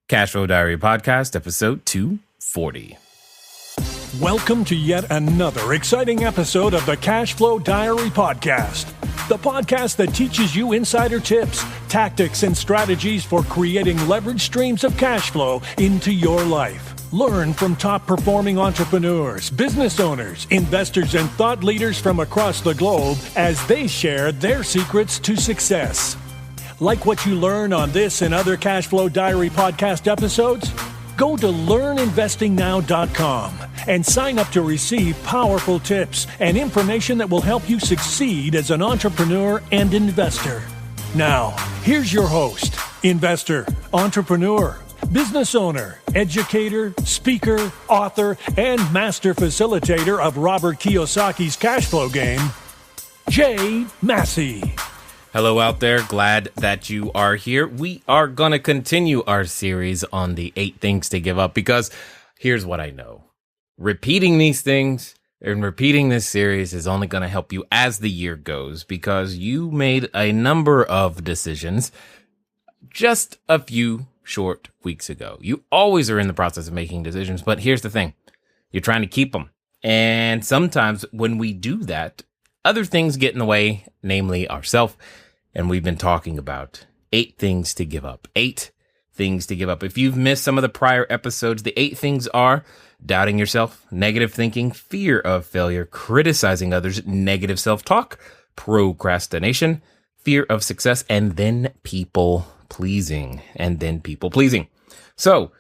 Cashflow Diary Podcast, episode 240. Welcome to yet another exciting episode of the Cashflow Diary Podcast, the podcast that teaches you insider tips, tactics, and strategies for creating leverage streams of cash flow into your life. Learn from top-performing entrepreneurs, business owners, investors, and thought leaders from across the globe as they share their secrets to success. Like what you learn on this and other Cashflow Diary podcast episodes? Go to learninvestingnow.com and sign up to receive powerful tips and information that will help you succeed as an entrepreneur and investor. Now, here's your host, investor, entrepreneur, business owner, educator, speaker, author, and master facilitator of Robert Kiyosaki's cash flow game, Jay Massey. Hello out there. Glad that you are here. We are going to continue our series on the 8 things to give up because here's what I know. Repeating these things and repeating this series is only going to help you as the year goes because you made a number of decisions just a few short weeks ago. You always are in the process of making decisions, but here's the thing. You're trying to keep them. And sometimes when we do that, other things get in the way, namely ourselves. And we've been talking about 8 things to give up. 8 things to give up. If you've missed some of the prior episodes, the 8 things are doubting yourself, negative thinking, fear of failure, criticizing others, negative self-talk, procrastination, fear of success, and then people pleasing. So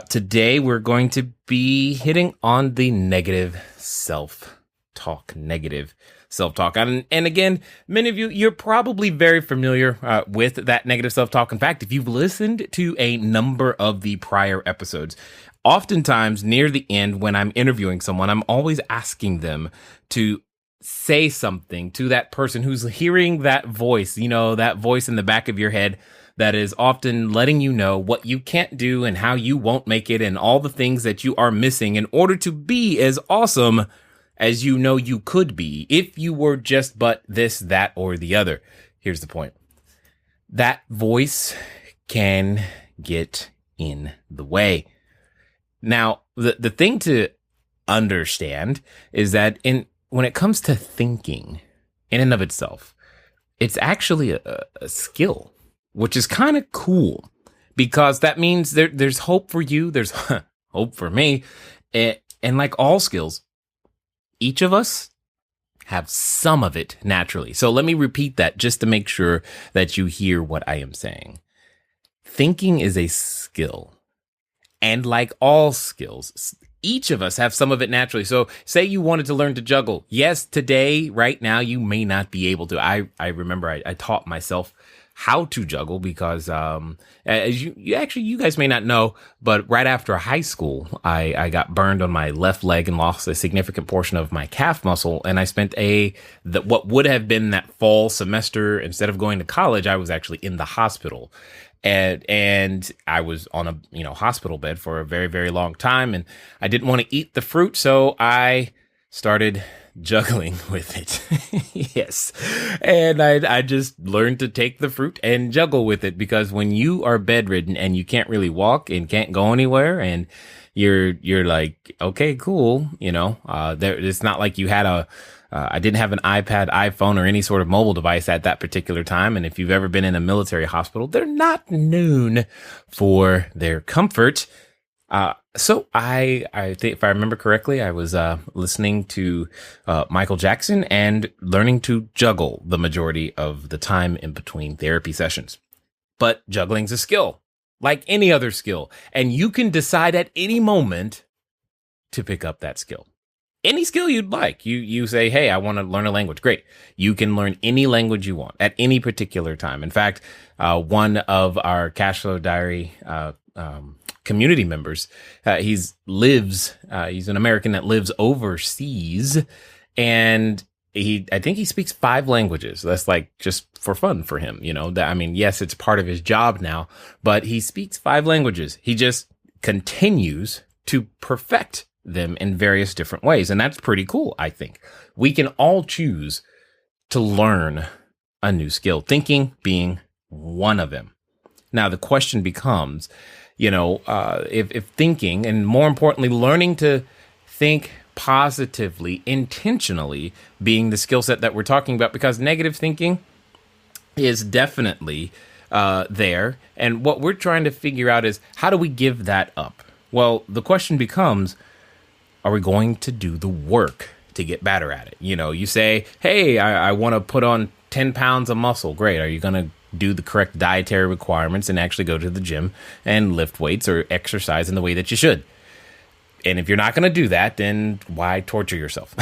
today we're going to be hitting on the negative self-talk. And again, many of you, you're probably very familiar with that negative self-talk. In fact, if you've listened to a number of the prior episodes, oftentimes near the end when I'm interviewing someone, I'm always asking them to say something to that person who's hearing that voice, that voice in the back of your head that is often letting you know what you can't do and how you won't make it and all the things that you are missing in order to be as awesome as you know you could be if you were just but this, that, or the other. Here's the point. That voice can get in the way. Now, the thing to understand is that when it comes to thinking in and of itself, it's actually a skill, which is kind of cool because that means there's hope for you. There's hope for me. And like all skills, each of us have some of it naturally. So let me repeat that just to make sure that you hear what I am saying. Thinking is a skill. And like all skills, each of us have some of it naturally. So say you wanted to learn to juggle. Yes, today, right now, you may not be able to. I remember I taught myself how to juggle because as you guys may not know, but right after high school, I got burned on my left leg and lost a significant portion of my calf muscle. And I spent what would have been that fall semester, instead of going to college, I was actually in the hospital. And I was on a hospital bed for a very, very long time, and I didn't want to eat the fruit, so I started juggling with it. Yes. And I just learned to take the fruit and juggle with it, because when you are bedridden and you can't really walk and can't go anywhere, and you're like, okay, cool. It's not like you had I didn't have an iPad, iPhone, or any sort of mobile device at that particular time. And if you've ever been in a military hospital, they're not known for their comfort. So I think, if I remember correctly, I was listening to Michael Jackson and learning to juggle the majority of the time in between therapy sessions. But juggling's a skill, like any other skill. And you can decide at any moment to pick up that skill. Any skill you'd like. You say, hey, I want to learn a language. Great. You can learn any language you want at any particular time. In fact, one of our Cashflow Diary community members, he's an American that lives overseas, and I think he speaks 5 languages. That's like just for fun for him, yes, it's part of his job now, but he speaks 5 languages. He just continues to perfect them in various different ways. And that's pretty cool, I think. We can all choose to learn a new skill, thinking being one of them. Now, the question becomes, if thinking, and more importantly, learning to think positively, intentionally, being the skill set that we're talking about, because negative thinking is definitely there. And what we're trying to figure out is, how do we give that up? Well, the question becomes, are we going to do the work to get better at it? You say, hey, I want to put on 10 pounds of muscle. Great. Are you going to do the correct dietary requirements and actually go to the gym and lift weights or exercise in the way that you should? And if you're not going to do that, then why torture yourself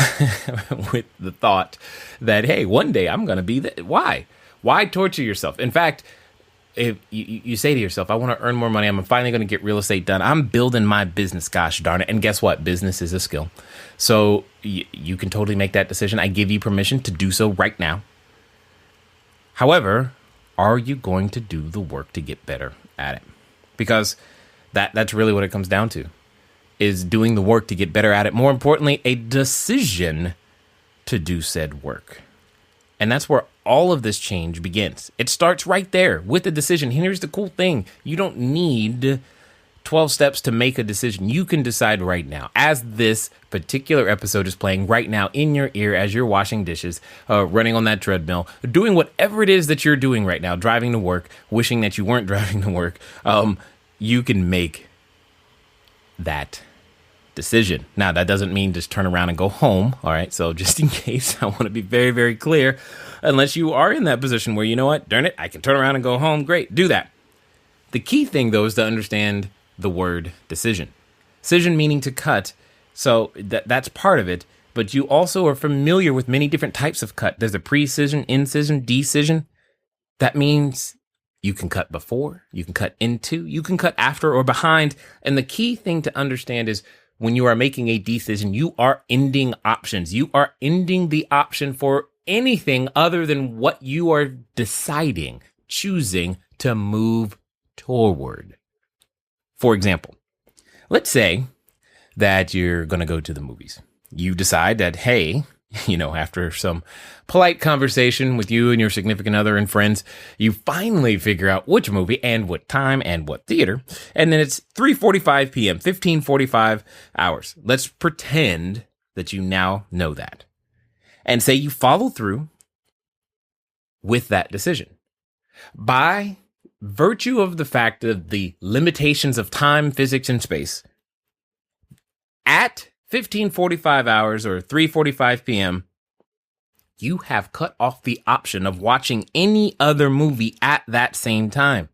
with the thought that, hey, one day I'm going to be that? Why torture yourself? In fact, if you say to yourself, I want to earn more money, I'm finally going to get real estate done, I'm building my business, gosh darn it. And guess what? Business is a skill. So you can totally make that decision. I give you permission to do so right now. However, are you going to do the work to get better at it? Because that's really what it comes down to, is doing the work to get better at it. More importantly, a decision to do said work. And that's where all of this change begins. It starts right there with the decision. Here's the cool thing. You don't need 12 steps to make a decision. You can decide right now, as this particular episode is playing right now in your ear, as you're washing dishes, running on that treadmill, doing whatever it is that you're doing right now, driving to work, wishing that you weren't driving to work. You can make that decision. Now, that doesn't mean just turn around and go home. All right. So just in case, I want to be very, very clear, unless you are in that position where, you know what, darn it, I can turn around and go home. Great. Do that. The key thing, though, is to understand the word decision. Decision meaning to cut. So that's part of it. But you also are familiar with many different types of cut. There's a precision, incision, decision. That means you can cut before, you can cut into, you can cut after or behind. And the key thing to understand is, when you are making a decision, you are ending options. You are ending the option for anything other than what you are deciding, choosing to move toward. For example, let's say that you're going to go to the movies. You decide that, hey, after some polite conversation with you and your significant other and friends, you finally figure out which movie and what time and what theater. And then it's 3:45 p.m., 15:45 hours. Let's pretend that you now know that. And say you follow through with that decision. By virtue of the fact of the limitations of time, physics, and space, at 15:45 hours or 3:45 p.m., you have cut off the option of watching any other movie at that same time.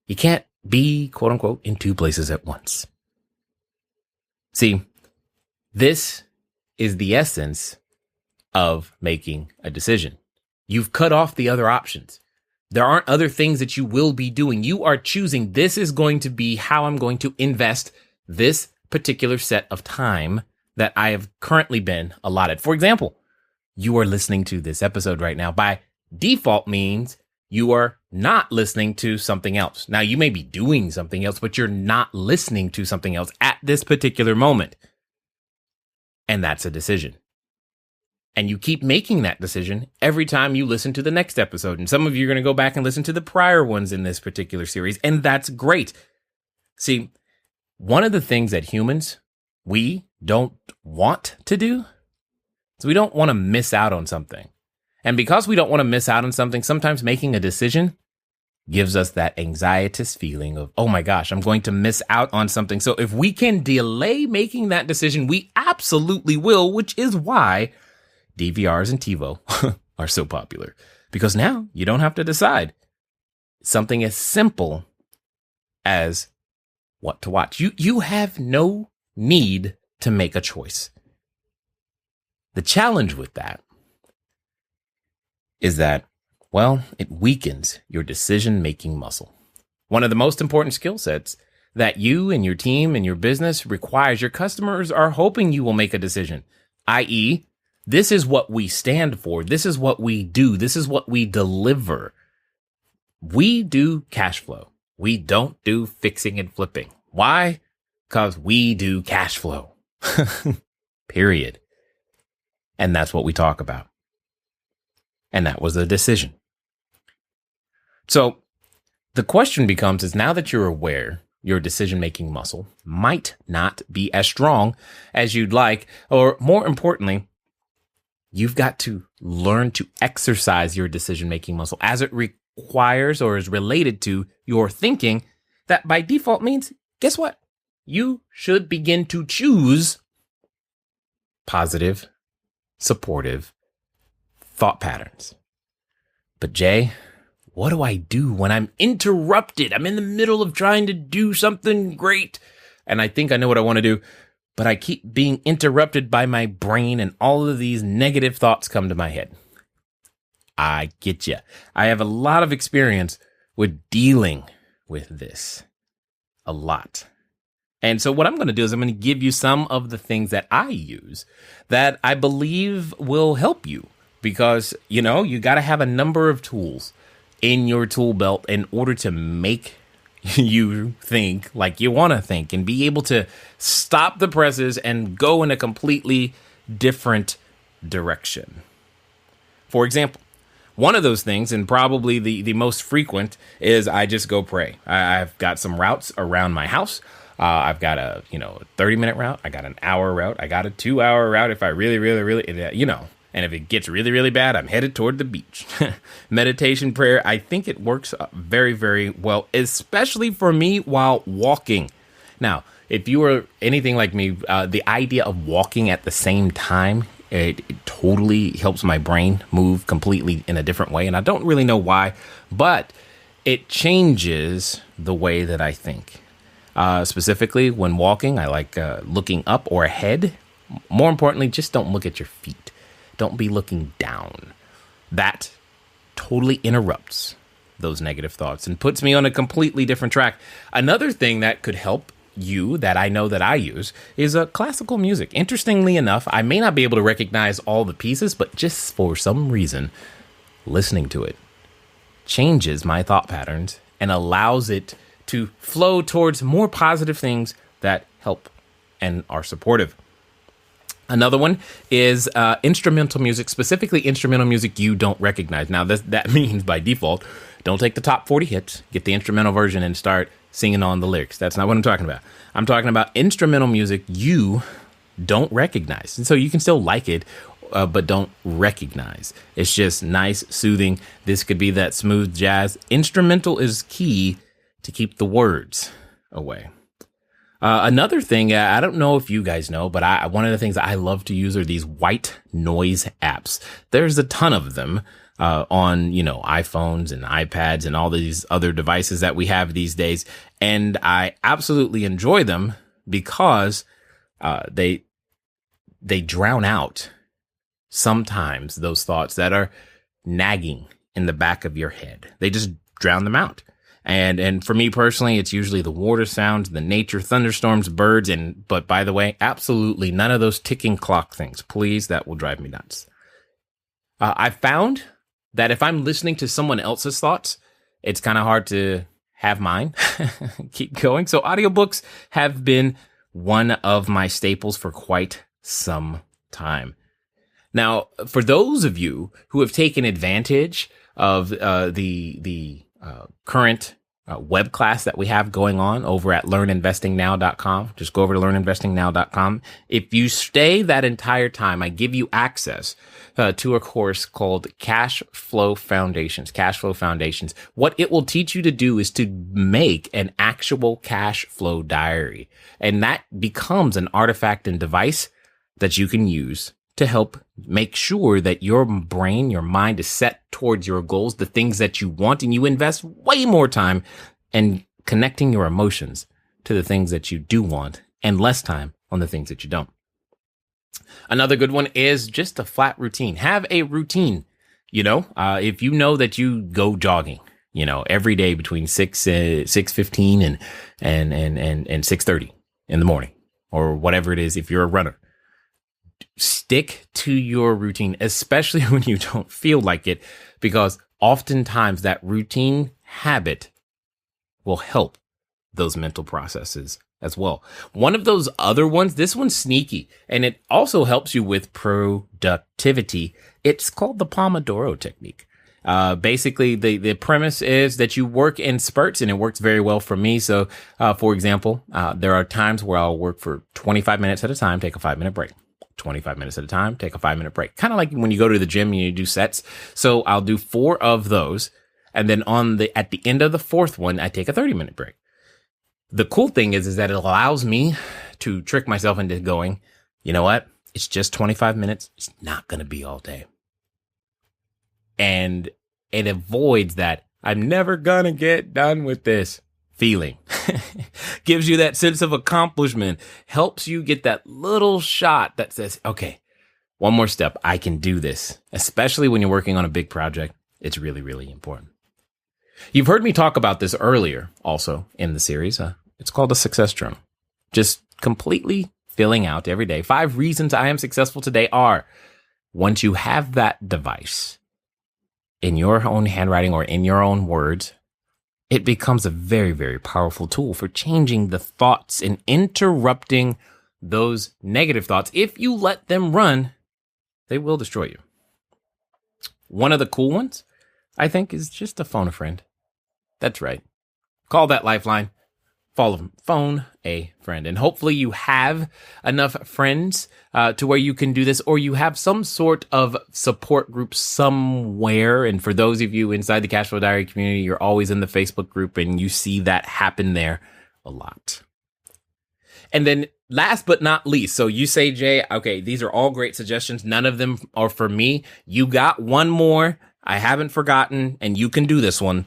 You can't be, quote unquote, in two places at once. See, this is the essence of making a decision. You've cut off the other options. There aren't other things that you will be doing. You are choosing, this is going to be how I'm going to invest this particular set of time that I have currently been allotted. For example, you are listening to this episode right now. By default means you are not listening to something else. Now, you may be doing something else, but you're not listening to something else at this particular moment. And that's a decision. And you keep making that decision every time you listen to the next episode. And some of you are going to go back and listen to the prior ones in this particular series. And that's great. See, one of the things that humans, we don't want to do is we don't want to miss out on something. And because we don't want to miss out on something, sometimes making a decision gives us that anxietous feeling of, oh my gosh, I'm going to miss out on something. So if we can delay making that decision, we absolutely will, which is why DVRs and TiVo are so popular. Because now you don't have to decide. Something as simple as what to watch. You have no need to make a choice. The challenge with that is that, well, it weakens your decision-making muscle. One of the most important skill sets that you and your team and your business requires, your customers are hoping you will make a decision, i.e., this is what we stand for. This is what we do. This is what we deliver. We do cash flow. We don't do fixing and flipping. Why? Because we do cash flow. Period. And that's what we talk about. And that was a decision. So the question becomes, is now that you're aware, your decision-making muscle might not be as strong as you'd like, or more importantly, you've got to learn to exercise your decision-making muscle as it requires or is related to your thinking. That by default means, guess what? You should begin to choose positive, supportive thought patterns. But Jay, what do I do when I'm interrupted? I'm in the middle of trying to do something great, and I think I know what I want to do, but I keep being interrupted by my brain, and all of these negative thoughts come to my head. I get you. I have a lot of experience with dealing with this. A lot. And so what I'm going to do is I'm going to give you some of the things that I use that I believe will help you, because, you got to have a number of tools in your tool belt in order to make you think like you want to think and be able to stop the presses and go in a completely different direction. For example, one of those things, and probably the most frequent, is I just go pray. I've got some routes around my house. I've got a 30-minute route. I got an hour route. I got a 2-hour route if I really, and if it gets really, really bad, I'm headed toward the beach. Meditation prayer, I think it works very, very well, especially for me while walking. Now, if you are anything like me, the idea of walking at the same time, it totally helps my brain move completely in a different way. And I don't really know why, but it changes the way that I think. Specifically, when walking, I like looking up or ahead. More importantly, just don't look at your feet. Don't be looking down. That totally interrupts those negative thoughts and puts me on a completely different track. Another thing that could help you that I know that I use is classical music. Interestingly enough, I may not be able to recognize all the pieces, but just for some reason, listening to it changes my thought patterns and allows it to flow towards more positive things that help and are supportive. Another one is instrumental music, specifically instrumental music you don't recognize. Now, that means by default, don't take the top 40 hits, get the instrumental version, and start singing on the lyrics. That's not what I'm talking about. I'm talking about instrumental music you don't recognize. And so you can still like it, but don't recognize. It's just nice, soothing. This could be that smooth jazz. Instrumental is key to keep the words away. Another thing, I don't know if you guys know, but one of the things that I love to use are these white noise apps. There's a ton of them on, iPhones and iPads and all these other devices that we have these days. And I absolutely enjoy them because they drown out sometimes those thoughts that are nagging in the back of your head. They just drown them out. And for me personally, it's usually the water sounds, the nature, thunderstorms, birds, but by the way, absolutely none of those ticking clock things. Please, that will drive me nuts. I found that if I'm listening to someone else's thoughts, it's kind of hard to have mine. Keep going. So audiobooks have been one of my staples for quite some time. Now, for those of you who have taken advantage of the current web class that we have going on over at learninvestingnow.com. Just go over to learninvestingnow.com. If you stay that entire time, I give you access to a course called Cashflow Foundations. Cashflow Foundations. What it will teach you to do is to make an actual cash flow diary. And that becomes an artifact and device that you can use to help make sure that your brain, your mind is set towards your goals, the things that you want, and you invest way more time in connecting your emotions to the things that you do want and less time on the things that you don't. Another good one is just a flat routine. Have a routine. If you know that you go jogging, every day between 6:15 and 6:30 in the morning, or whatever it is, if you're a runner, stick to your routine, especially when you don't feel like it, because oftentimes that routine habit will help those mental processes as well. One of those other ones, this one's sneaky, and it also helps you with productivity. It's called the Pomodoro technique. Basically, the premise is that you work in spurts, and it works very well for me. So, for example, there are times where I'll work for 25 minutes at a time, take a 5-minute break. 25 minutes at a time, take a 5-minute break. Kind of like when you go to the gym and you do sets. So I'll do 4 of those. And then at the end of the 4th one, I take a 30-minute break. The cool thing is that it allows me to trick myself into going, you know what? It's just 25 minutes. It's not going to be all day. And it avoids that I'm never going to get done with this feeling. Gives you that sense of accomplishment, helps you get that little shot that says, okay, one more step. I can do this. Especially when you're working on a big project. It's really, really important. You've heard me talk about this earlier also in the series. It's called a success journal. Just completely filling out every day. 5 reasons I am successful today are, once you have that device in your own handwriting or in your own words, it becomes a very, very powerful tool for changing the thoughts and interrupting those negative thoughts. If you let them run, they will destroy you. One of the cool ones, I think, is just to phone a friend. That's right. Call that lifeline. Phone a friend. And hopefully you have enough friends to where you can do this, or you have some sort of support group somewhere. And for those of you inside the Cashflow Diary community, you're always in the Facebook group and you see that happen there a lot. And then last but not least, so you say, Jay, okay, these are all great suggestions. None of them are for me. You got one more. I haven't forgotten, and you can do this one.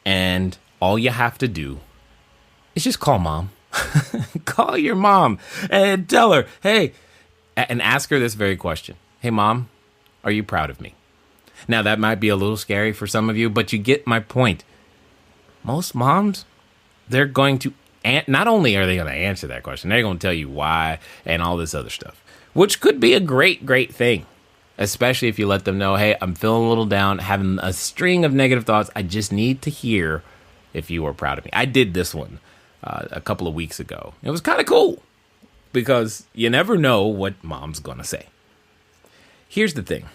And all you have to do is just call mom. Call your mom and tell her, hey, and ask her this very question. Hey, mom, are you proud of me? Now, that might be a little scary for some of you, but you get my point. Most moms, they're going to, not only are they going to answer that question, they're going to tell you why and all this other stuff, which could be a great, great thing, especially if you let them know, hey, I'm feeling a little down, having a string of negative thoughts. I just need to hear if you are proud of me. I did this one a couple of weeks ago. It was kind of cool because you never know what mom's going to say. Here's the thing.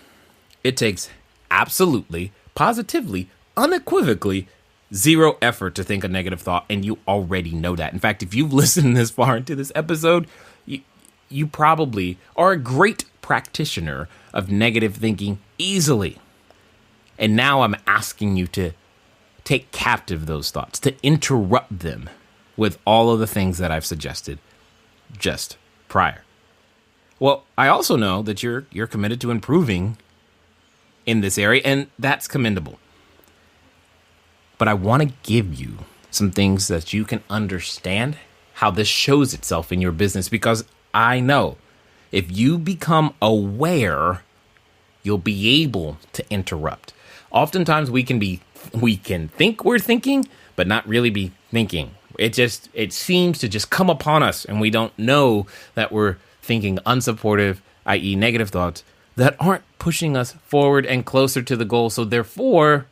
It takes absolutely, positively, unequivocally 0 effort to think a negative thought, and you already know that. In fact, if you've listened this far into this episode, you probably are a great practitioner of negative thinking easily. And now I'm asking you to take captive those thoughts, to interrupt them with all of the things that I've suggested just prior. Well, I also know that you're committed to improving in this area, and that's commendable. But I want to give you some things that you can understand how this shows itself in your business, because I know if you become aware, you'll be able to interrupt. Oftentimes we can think we're thinking, but not really be thinking. It seems to just come upon us, and we don't know that we're thinking unsupportive, i.e. negative thoughts that aren't pushing us forward and closer to the goal. So therefore,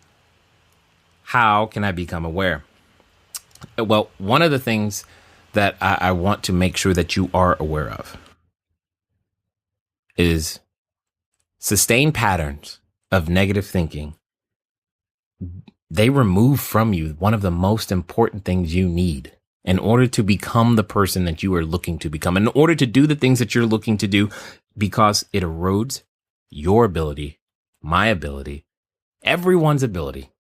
how can I become aware? Well, one of the things that I want to make sure that you are aware of is sustained patterns of negative thinking. They remove from you one of the most important things you need in order to become the person that you are looking to become, in order to do the things that you're looking to do, because it erodes your ability, my ability, everyone's ability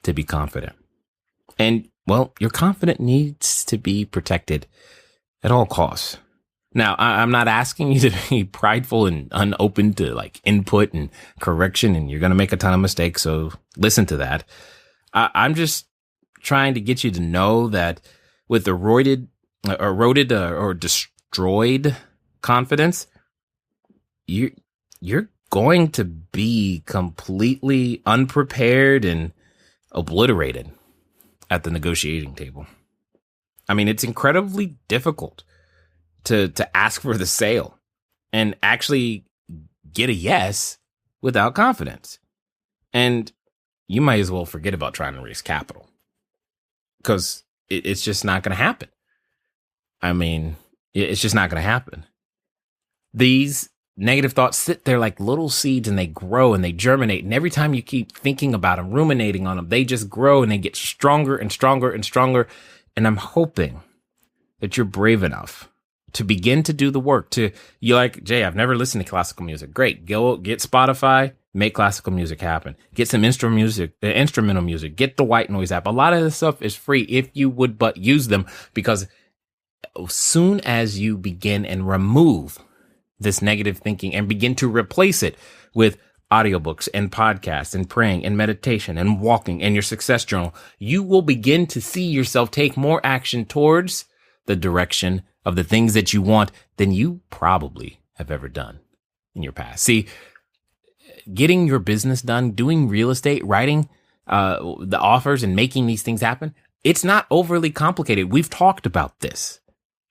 to be confident. And, well, your confidence needs to be protected at all costs. Now, I'm not asking you to be prideful and unopen to like input and correction, and you're going to make a ton of mistakes. So listen to that. I'm just trying to get you to know that with eroded or destroyed confidence, you're going to be completely unprepared and obliterated at the negotiating table. I mean, it's incredibly difficult to ask for the sale and actually get a yes without confidence. And you might as well forget about trying to raise capital, because it's just not going to happen. I mean, it's just not going to happen. These negative thoughts sit there like little seeds and they grow and they germinate. And every time you keep thinking about them, ruminating on them, they just grow and they get stronger and stronger and stronger. And I'm hoping that you're brave enough to begin to do the work. You're like, Jay, I've never listened to classical music. Great. Go get Spotify, make classical music happen. Get some instrumental music. Get the white noise app. A lot of this stuff is free if you would but use them, because as soon as you begin and remove this negative thinking and begin to replace it with audiobooks and podcasts and praying and meditation and walking and your success journal, you will begin to see yourself take more action towards the direction of the things that you want than you probably have ever done in your past. See, getting your business done, doing real estate, writing the offers and making these things happen, it's not overly complicated. We've talked about this.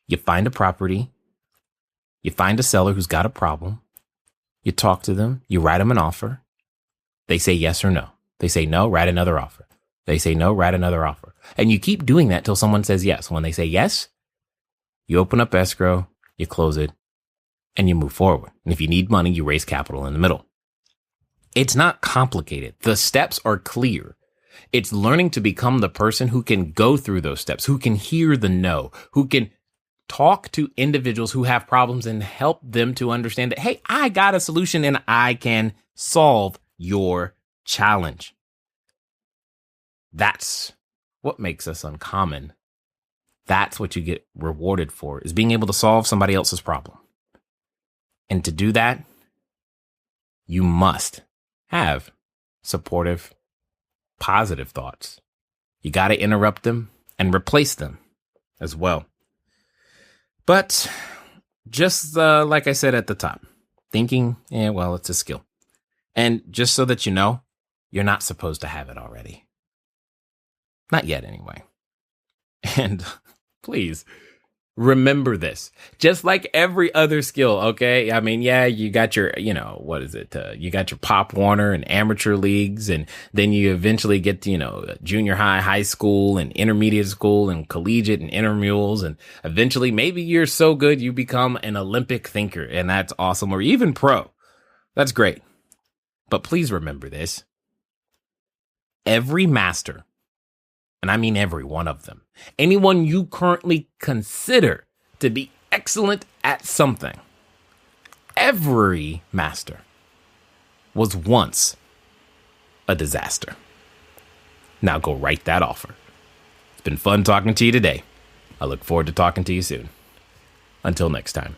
You find a property, you find a seller who's got a problem, you talk to them, you write them an offer. They say yes or no. They say no, write another offer. They say no, write another offer. And you keep doing that till someone says yes. When they say yes, you open up escrow, you close it, and you move forward. And if you need money, you raise capital in the middle. It's not complicated. The steps are clear. It's learning to become the person who can go through those steps, who can hear the no, who can talk to individuals who have problems and help them to understand that, hey, I got a solution and I can solve your challenge. That's what makes us uncommon. That's what you get rewarded for, is being able to solve somebody else's problem. And to do that, you must have supportive, positive thoughts. You got to interrupt them and replace them as well. But just like I said at the top, thinking, it's a skill. And just so that you know, you're not supposed to have it already. Not yet, anyway. And please remember this, just like every other skill. Okay. I mean, yeah, you got your, you got your Pop Warner and amateur leagues. And then you eventually get to, junior high school and intermediate school and collegiate and intramurals. And eventually maybe you're so good, you become an Olympic thinker, and that's awesome. Or even pro. That's great. But please remember this. Every master, and I mean every one of them, anyone you currently consider to be excellent at something, every master was once a disaster. Now go write that offer. It's been fun talking to you today. I look forward to talking to you soon. Until next time.